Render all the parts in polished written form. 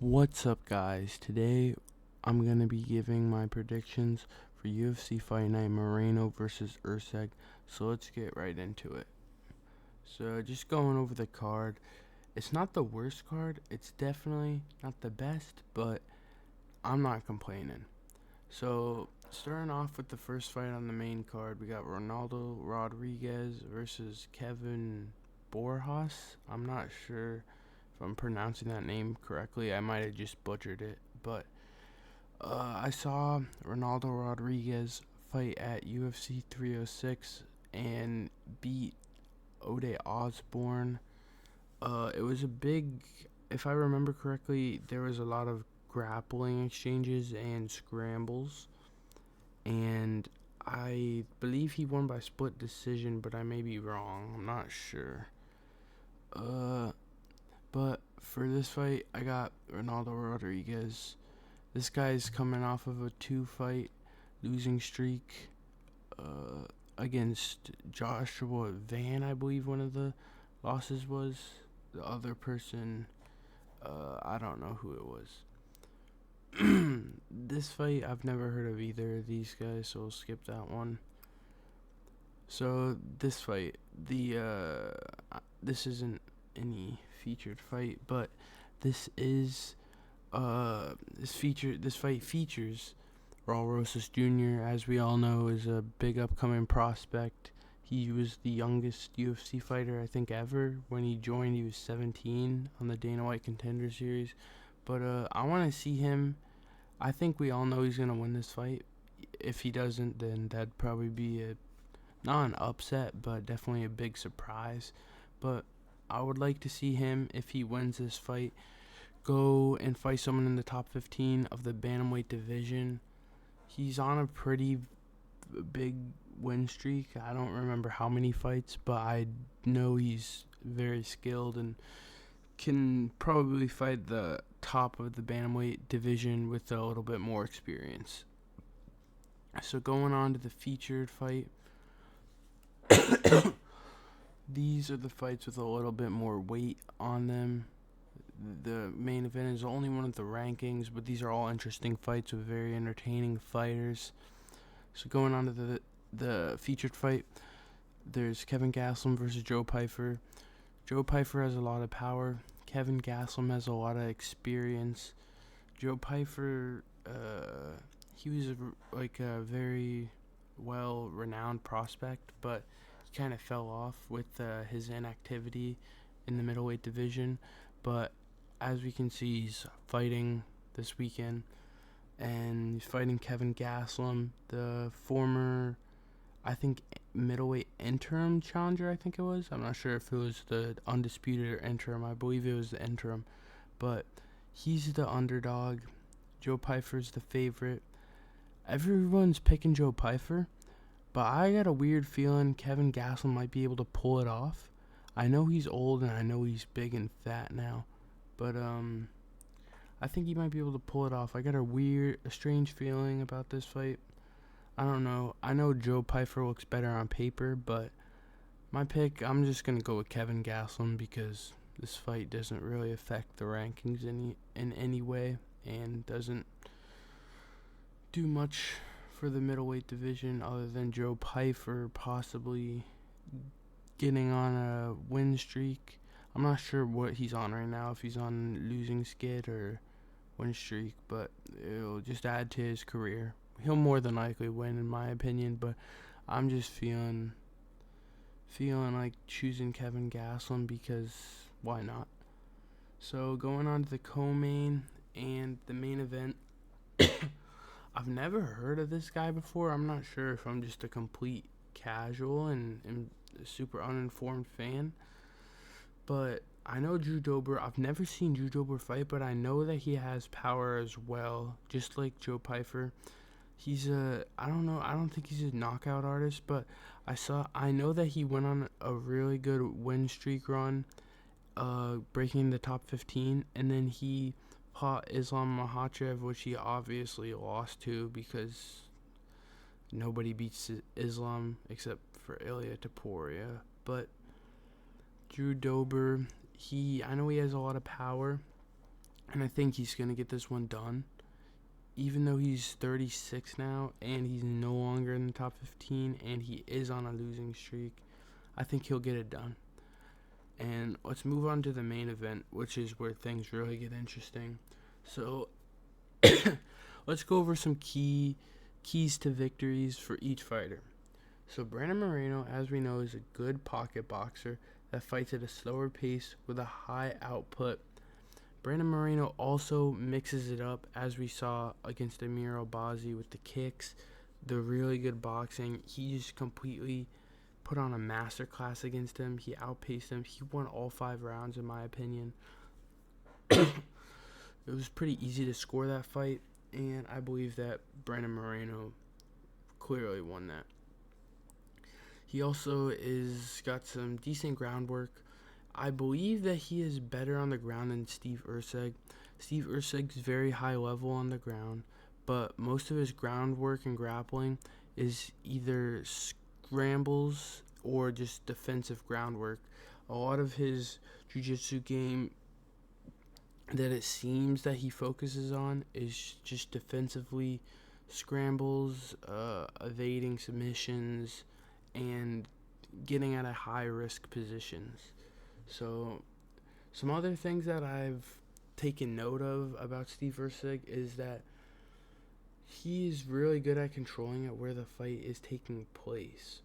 What's up, guys? Today I'm going to be giving my predictions for UFC Fight Night Moreno versus Erceg. So let's get right into it. So just going over the card. It's not the worst card. It's definitely not the best, but I'm not complaining. So starting off with the first fight on the main card, we got Ronaldo Rodriguez versus Kevin Borjas. I'm not sure if I'm pronouncing that name correctly. I might have just butchered it, but I saw Ronaldo Rodriguez fight at UFC 306 and beat Ode Osborne. It was a big, if I remember correctly, there was a lot of grappling exchanges and scrambles, and I believe he won by split decision, but I may be wrong. I'm not sure. But for this fight, I got Ronaldo Rodriguez. This guy's coming off of a 2-fight losing streak against Joshua Van, I believe one of the losses was. The other person, I don't know who it was. This fight, I've never heard of either of these guys, so we'll skip that one. So this fight, this isn't any featured fight, but this is this fight features Raul Rosas Jr., as we all know, is a big upcoming prospect. He was the youngest UFC fighter, I think, ever. When he joined, he was 17 on the Dana White Contender Series. But I want to see him. I think we all know he's going to win this fight. If he doesn't, then that'd probably be not an upset, but definitely a big surprise. But I would like to see him, if he wins this fight, go and fight someone in the top 15 of the bantamweight division. He's on a pretty big win streak. I don't remember how many fights, but I know he's very skilled and can probably fight the top of the bantamweight division with a little bit more experience. So going on to the featured fight. These are the fights with a little bit more weight on them. The main event is only one of the rankings, but these are all interesting fights with very entertaining fighters. So going on to the featured fight, there's Kevin Gastelum versus Joe Pyfer. Joe Pyfer has a lot of power. Kevin Gastelum has a lot of experience. Joe Pyfer, he was a very well-renowned prospect, but he kind of fell off with his inactivity in the middleweight division. But as we can see, he's fighting this weekend, and he's fighting Kevin Gastelum, the former, I think, middleweight interim challenger, I think it was. I'm not sure if it was the undisputed or interim. I believe it was the interim. But he's the underdog. Joe Pyfer's the favorite. Everyone's picking Joe Pyfer, but I got a weird feeling Kevin Gastelum might be able to pull it off. I know he's old and I know he's big and fat now, but I think he might be able to pull it off. I got a strange feeling about this fight. I don't know. I know Joe Pyfer looks better on paper, but my pick, I'm just gonna go with Kevin Gastelum because this fight doesn't really affect the rankings in any way and doesn't do much for the middleweight division other than Joe Pyfer possibly getting on a win streak. I'm not sure what he's on right now, if he's on losing skid or win streak, but it'll just add to his career. He'll more than likely win, in my opinion, but I'm just feeling like choosing Kevin Gastelum because why not? So going on to the co-main and the main event. I've never heard of this guy before. I'm not sure if I'm just a complete casual and a super uninformed fan, but I know Drew Dober. I've never seen Drew Dober fight, but I know that he has power as well, just like Joe Pyfer. I don't know, I don't think he's a knockout artist, but I know that he went on a really good win streak run, breaking the top 15, and then he fought Islam Makhachev, which he obviously lost to because nobody beats Islam except for Ilia Topuria. But Drew Dober, I know he has a lot of power. and I think he's going to get this one done. Even though he's 36 now and he's no longer in the top 15 and he is on a losing streak, I think he'll get it done. And let's move on to the main event, which is where things really get interesting. So let's go over some keys to victories for each fighter. So Brandon Moreno, as we know, is a good pocket boxer that fights at a slower pace with a high output. Brandon Moreno also mixes it up, as we saw against Amir Albazi with the kicks, the really good boxing. He just completely put on a masterclass against him. He outpaced him. He won all 5 rounds, in my opinion. It was pretty easy to score that fight, and I believe that Brandon Moreno clearly won that. He also is got some decent groundwork. I believe that he is better on the ground than Steve Erceg. Steve Erceg's very high level on the ground, but most of his groundwork and grappling is either scrambles or just defensive groundwork. A lot of his jiu-jitsu game that it seems that he focuses on is just defensively scrambles, evading submissions, and getting at a high-risk positions. So, some other things that I've taken note of about Steve Erceg is that he's really good at controlling it where the fight is taking place.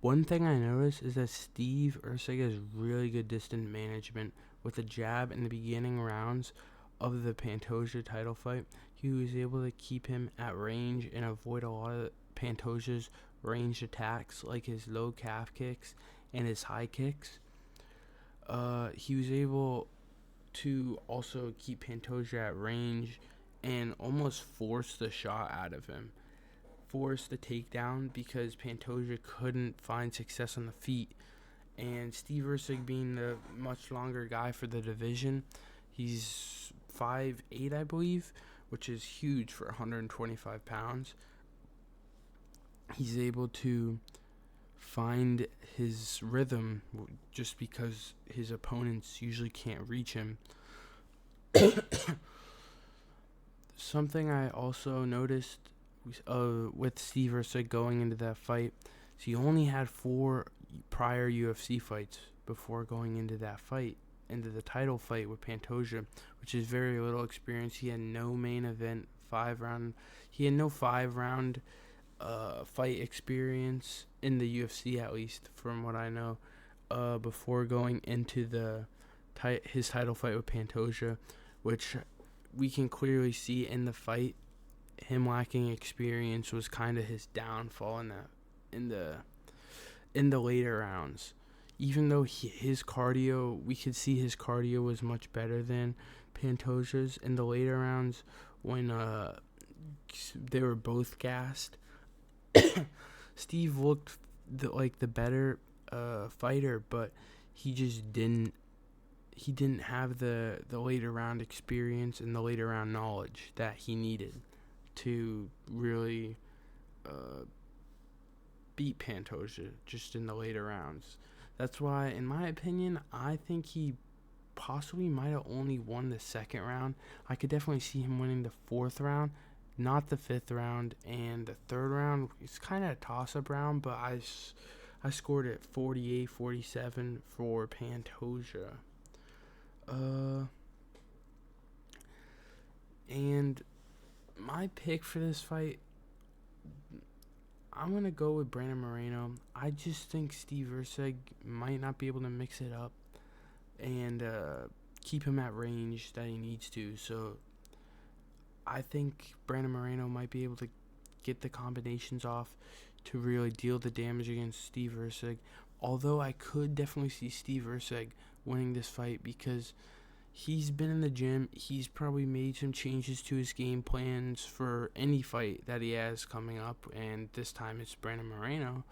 One thing I noticed is that Steve Erceg has really good distance management with a jab in the beginning rounds of the Pantoja title fight. He was able to keep him at range and avoid a lot of Pantoja's ranged attacks, like his low calf kicks and his high kicks. He was able to also keep Pantoja at range and almost force the shot out of him. Force the takedown because Pantoja couldn't find success on the feet. And Steve Erceg being the much longer guy for the division, he's 5'8", I believe, which is huge for 125 pounds. He's able to find his rhythm just because his opponents usually can't reach him. Something I also noticed with Steve Erceg going into that fight is he only had 4 prior UFC fights before going into that fight, into the title fight with Pantoja, which is very little experience. He had no main event 5-round. He had no 5-round fight experience in the UFC, at least from what I know, before going into his title fight with Pantoja, which we can clearly see in the fight. Him lacking experience was kind of his downfall in the later rounds. Even though his cardio, we could see his cardio was much better than Pantoja's in the later rounds when they were both gassed. Steve looked like the better fighter, but he just didn't have the later round experience and the later round knowledge that he needed to really beat Pantoja just in the later rounds. That's why, in my opinion, I think he possibly might have only won the 2nd round. I could definitely see him winning the 4th round, not the 5th round, and the 3rd round. It's kind of a toss-up round, but I scored it 48-47 for Pantoja. And my pick for this fight, I'm going to go with Brandon Moreno. I just think Steve Erceg might not be able to mix it up and keep him at range that he needs to. So I think Brandon Moreno might be able to get the combinations off to really deal the damage against Steve Erceg. Although I could definitely see Steve Erceg winning this fight because he's been in the gym. He's probably made some changes to his game plans for any fight that he has coming up, and this time it's Brandon Moreno.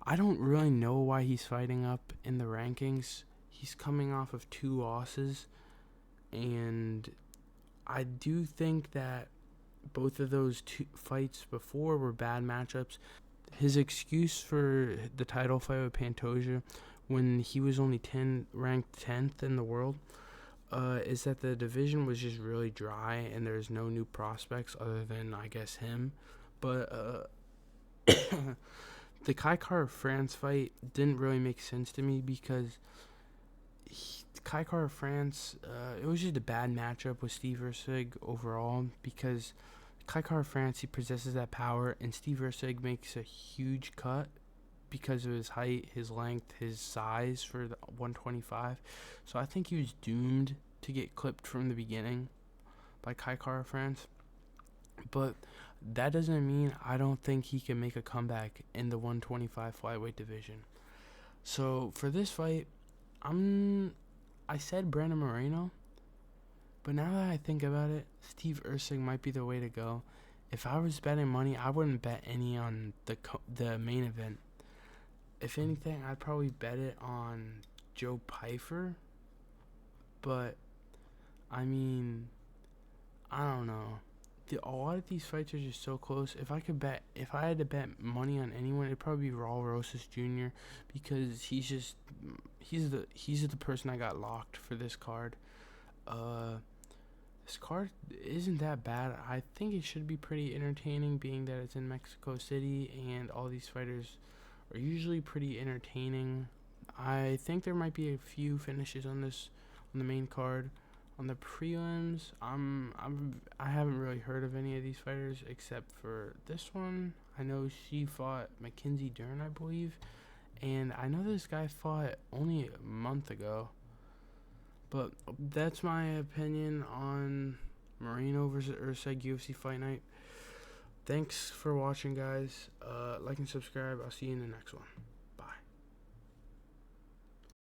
I don't really know why he's fighting up in the rankings. He's coming off of 2 losses, and I do think that both of those 2 fights before were bad matchups. His excuse for the title fight with Pantoja when he was only ranked 10th in the world, is that the division was just really dry and there's no new prospects other than, I guess, him. But the Kai Kara France fight didn't really make sense to me because Kai Kara France, it was just a bad matchup with Steve Erceg overall because Kai Kara France, he possesses that power, and Steve Erceg makes a huge cut because of his height, his length, his size for the 125. So I think he was doomed to get clipped from the beginning by Kai Kara France. But that doesn't mean I don't think he can make a comeback in the 125 flyweight division. So for this fight, I said Brandon Moreno, but now that I think about it, Steve Erceg might be the way to go. If I was betting money, I wouldn't bet any on the main event. If anything, I'd probably bet it on Joe Pyfer. But I mean, I don't know. A lot of these fights are just so close. If I had to bet money on anyone, it'd probably be Raul Rosas Jr. because he's the person I got locked for this card. This card isn't that bad. I think it should be pretty entertaining, being that it's in Mexico City and all these fighters are usually pretty entertaining. I think there might be a few finishes on the main card. On the prelims, I haven't really heard of any of these fighters except for this one. I know she fought Mackenzie Dern, I believe, and I know this guy fought only a month ago. But that's my opinion on Moreno versus Erceg UFC Fight Night. Thanks for watching, guys. Like and subscribe. I'll see you in the next one.